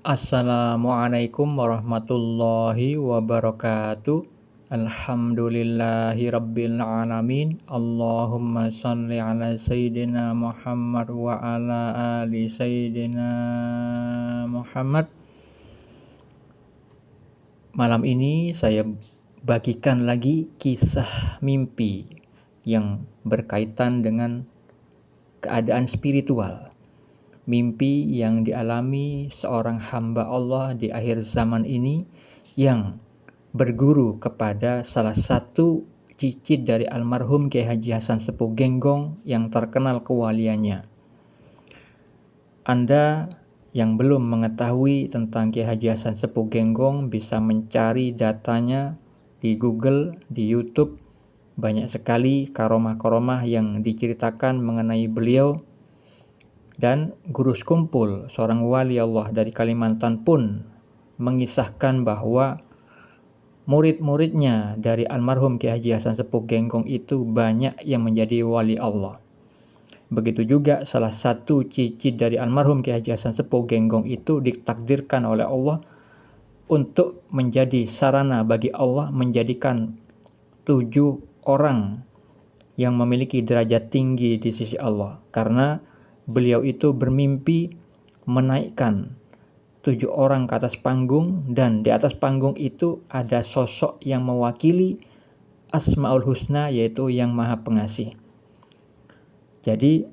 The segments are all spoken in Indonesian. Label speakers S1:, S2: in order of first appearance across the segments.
S1: Assalamualaikum warahmatullahi wabarakatuh. Alhamdulillahi rabbil alamin. Allahumma shalli ala sayyidina Muhammad wa ala ali sayyidina Muhammad. Malam ini saya bagikan lagi kisah mimpi yang berkaitan dengan keadaan spiritual. Mimpi yang dialami seorang hamba Allah di akhir zaman ini yang berguru kepada salah satu cicit dari almarhum Kiai Haji Hasan Sepuh Genggong yang terkenal kewaliannya. Anda yang belum mengetahui tentang Kiai Haji Hasan Sepuh Genggong bisa mencari datanya di Google, di YouTube. Banyak sekali karomah-karomah yang diceritakan mengenai beliau. Dan Guru Skumpul, seorang wali Allah dari Kalimantan pun mengisahkan bahwa murid-muridnya dari almarhum Kiai Haji Hasan Sepuh Genggong itu banyak yang menjadi wali Allah. Begitu juga salah satu cicit dari almarhum Kiai Haji Hasan Sepuh Genggong itu ditakdirkan oleh Allah untuk menjadi sarana bagi Allah menjadikan 7 orang yang memiliki derajat tinggi di sisi Allah, karena beliau itu bermimpi menaikkan 7 orang ke atas panggung, dan di atas panggung itu ada sosok yang mewakili Asmaul Husna, yaitu yang Maha Pengasih. Jadi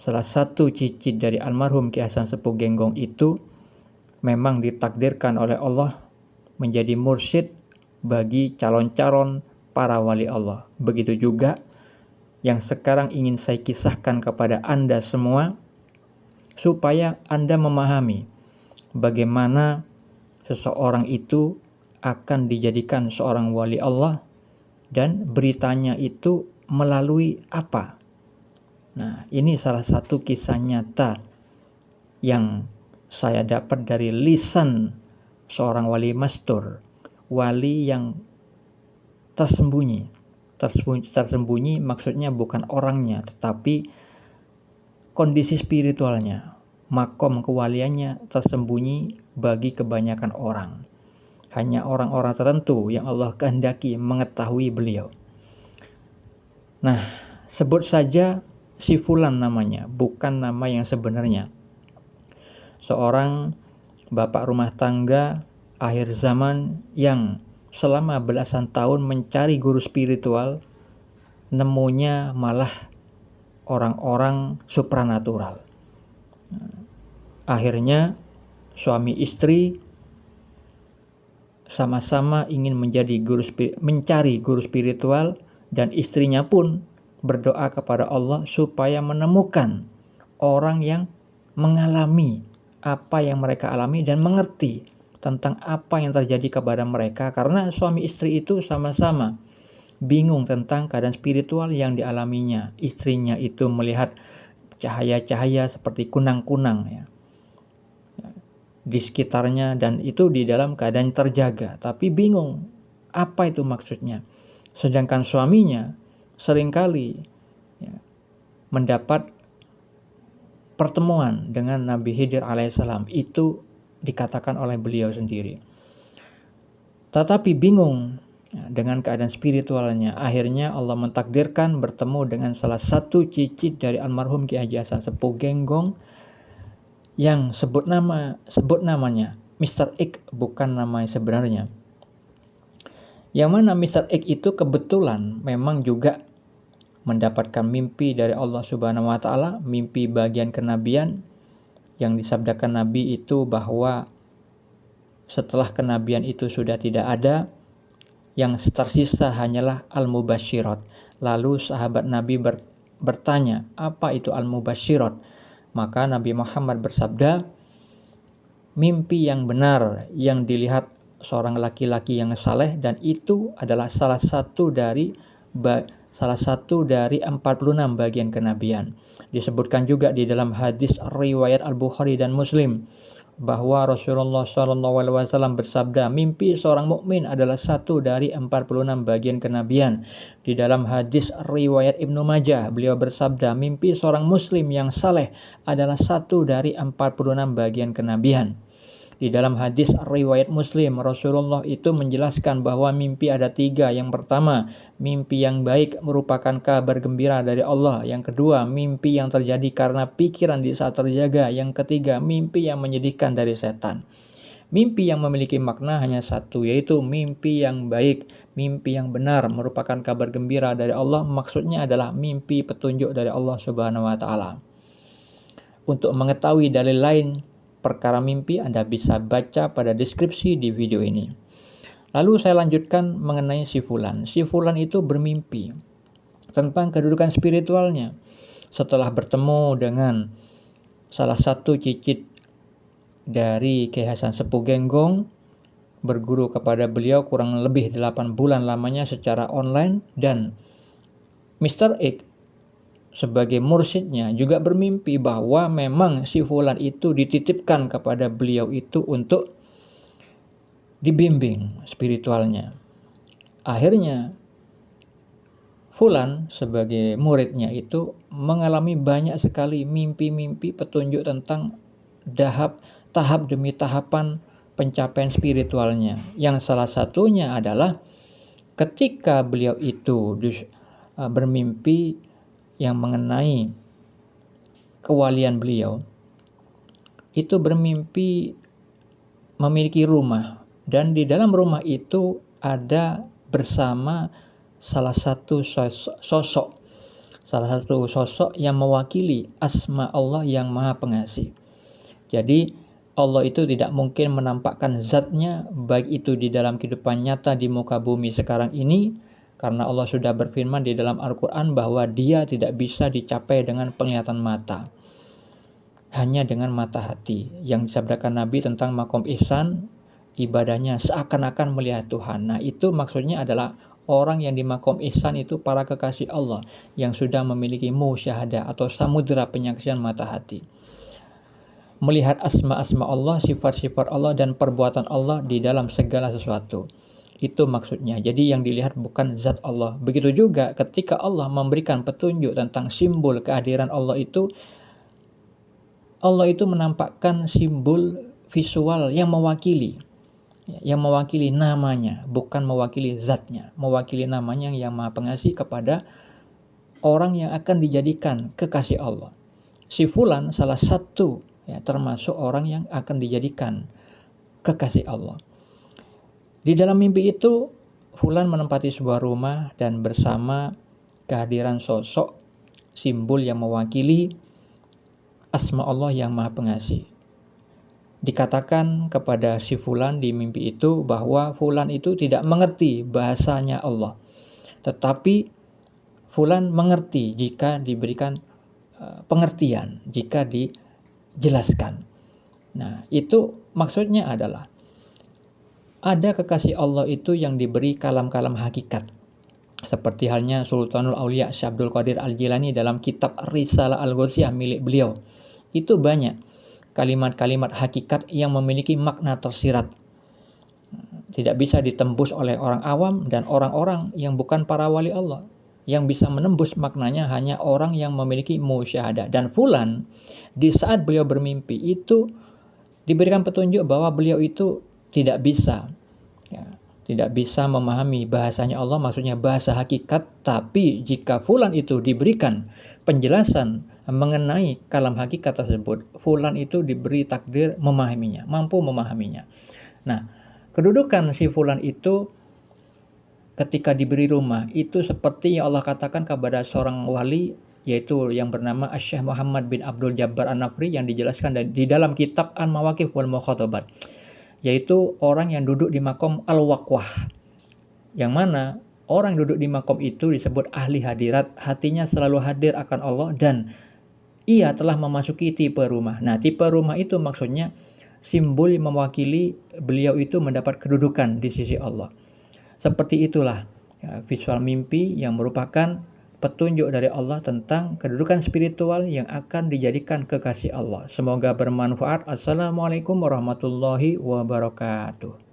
S1: salah satu cicit dari almarhum Kiai Hasan Sepuh Genggong itu memang ditakdirkan oleh Allah menjadi mursyid bagi calon-calon para wali Allah. Begitu juga yang sekarang ingin saya kisahkan kepada Anda semua, supaya Anda memahami bagaimana seseorang itu akan dijadikan seorang wali Allah dan beritanya itu melalui apa. Nah, ini salah satu kisah nyata yang saya dapat dari lisan seorang wali mastur, wali yang tersembunyi. Tersembunyi maksudnya bukan orangnya, tetapi kondisi spiritualnya, makom kewaliannya tersembunyi bagi kebanyakan orang. Hanya orang-orang tertentu yang Allah kehendaki mengetahui beliau. Nah, sebut saja si Fulan namanya, bukan nama yang sebenarnya. Seorang bapak rumah tangga akhir zaman yang selama belasan tahun mencari guru spiritual, nemunya malah orang-orang supranatural. Akhirnya suami istri sama-sama ingin mencari guru spiritual, dan istrinya pun berdoa kepada Allah supaya menemukan orang yang mengalami apa yang mereka alami dan mengerti tentang apa yang terjadi kepada mereka, karena suami istri itu sama-sama bingung tentang keadaan spiritual yang dialaminya. Istrinya itu melihat cahaya-cahaya seperti kunang-kunang ya di sekitarnya, dan itu di dalam keadaan terjaga, tapi bingung apa itu maksudnya. Sedangkan suaminya seringkali ya, mendapat pertemuan dengan Nabi Khidir alaihissalam, itu dikatakan oleh beliau sendiri. Tetapi bingung dengan keadaan spiritualnya. Akhirnya Allah mentakdirkan bertemu dengan salah satu cicit dari almarhum Kiai Haji Hasan Sepuh Genggong yang sebut namanya Mr. X, bukan nama sebenarnya. Yang mana Mr. X itu kebetulan memang juga mendapatkan mimpi dari Allah Subhanahu wa taala, mimpi bagian kenabian yang disabdakan Nabi itu bahwa setelah kenabian itu sudah tidak ada, yang tersisa hanyalah al-mubasyirat. Lalu sahabat Nabi bertanya, apa itu al-mubasyirat? Maka Nabi Muhammad bersabda, mimpi yang benar yang dilihat seorang laki-laki yang saleh, dan itu adalah salah satu dari 46 bagian kenabian. Disebutkan juga di dalam hadis riwayat Al-Bukhari dan Muslim, bahwa Rasulullah SAW bersabda, mimpi seorang mukmin adalah satu dari 46 bagian kenabian. Di dalam hadis riwayat Ibnu Majah, beliau bersabda, mimpi seorang muslim yang saleh adalah satu dari 46 bagian kenabian. Di dalam hadis riwayat Muslim, Rasulullah itu menjelaskan bahwa mimpi ada 3. Yang pertama, mimpi yang baik merupakan kabar gembira dari Allah. Yang kedua, mimpi yang terjadi karena pikiran di saat terjaga. Yang ketiga, mimpi yang menyedihkan dari setan. Mimpi yang memiliki makna hanya satu, yaitu mimpi yang baik, mimpi yang benar merupakan kabar gembira dari Allah. Maksudnya adalah mimpi petunjuk dari Allah Subhanahu wa taala. Untuk mengetahui dalil lain perkara mimpi, Anda bisa baca pada deskripsi di video ini. Lalu saya lanjutkan mengenai si Fulan. Si Fulan itu bermimpi tentang kedudukan spiritualnya. Setelah bertemu dengan salah satu cicit dari Kiai Hasan Sepuh Genggong, berguru kepada beliau kurang lebih 8 bulan lamanya secara online, dan Mr. X sebagai mursyidnya juga bermimpi bahwa memang si Fulan itu dititipkan kepada beliau itu untuk dibimbing spiritualnya. Akhirnya Fulan sebagai muridnya itu mengalami banyak sekali mimpi-mimpi petunjuk tentang tahap demi tahapan pencapaian spiritualnya. Yang salah satunya adalah ketika beliau itu bermimpi yang mengenai kewalian beliau, itu bermimpi memiliki rumah, dan di dalam rumah itu ada bersama salah satu sosok yang mewakili asma Allah yang Maha Pengasih. Jadi Allah itu tidak mungkin menampakkan zatnya, baik itu di dalam kehidupan nyata di muka bumi sekarang ini, karena Allah sudah berfirman di dalam Al-Quran bahwa dia tidak bisa dicapai dengan penglihatan mata, hanya dengan mata hati. Yang disabdakan Nabi tentang makom ihsan, ibadahnya seakan-akan melihat Tuhan. Nah, itu maksudnya adalah orang yang di makom ihsan itu para kekasih Allah yang sudah memiliki musyahadah atau samudera penyaksian mata hati, melihat asma-asma Allah, sifat-sifat Allah, dan perbuatan Allah di dalam segala sesuatu. Itu maksudnya. Jadi yang dilihat bukan zat Allah. Begitu juga ketika Allah memberikan petunjuk tentang simbol kehadiran Allah itu menampakkan simbol visual yang mewakili namanya, bukan mewakili zatnya, mewakili namanya yang Maha Pengasih kepada orang yang akan dijadikan kekasih Allah. Si Fulan salah satu termasuk orang yang akan dijadikan kekasih Allah. Di dalam mimpi itu, Fulan menempati sebuah rumah dan bersama kehadiran sosok simbol yang mewakili asma Allah yang Maha Pengasih. Dikatakan kepada si Fulan di mimpi itu bahwa Fulan itu tidak mengerti bahasanya Allah, tetapi Fulan mengerti jika diberikan pengertian, jika dijelaskan. Nah, itu maksudnya adalah ada kekasih Allah itu yang diberi kalam-kalam hakikat. Seperti halnya Sultanul Aulia Syekh Abdul Qadir Al-Jilani dalam kitab Risalah Al-Ghuthiyah milik beliau. Itu banyak kalimat-kalimat hakikat yang memiliki makna tersirat. Tidak bisa ditembus oleh orang awam dan orang-orang yang bukan para wali Allah. Yang bisa menembus maknanya hanya orang yang memiliki musyahadah. Dan Fulan di saat beliau bermimpi itu diberikan petunjuk bahwa beliau itu tidak bisa memahami bahasanya Allah, maksudnya bahasa hakikat. Tapi jika Fulan itu diberikan penjelasan mengenai kalam hakikat tersebut, Fulan itu diberi takdir memahaminya, mampu memahaminya. Nah, kedudukan si Fulan itu ketika diberi rumah itu seperti yang Allah katakan kepada seorang wali, yaitu yang bernama Syekh Muhammad bin Abdul Jabbar An-Nafri, yang dijelaskan di dalam kitab An-Mawaqif wal Mukhatabat, yaitu orang yang duduk di makom al-waqwah, yang mana orang yang duduk di makom itu disebut ahli hadirat, hatinya selalu hadir akan Allah, dan ia telah memasuki tipe rumah. Nah, tipe rumah itu maksudnya simbol yang mewakili beliau itu mendapat kedudukan di sisi Allah. Seperti itulah visual mimpi yang merupakan petunjuk dari Allah tentang kedudukan spiritual yang akan dijadikan kekasih Allah. Semoga bermanfaat. Assalamualaikum warahmatullahi wabarakatuh.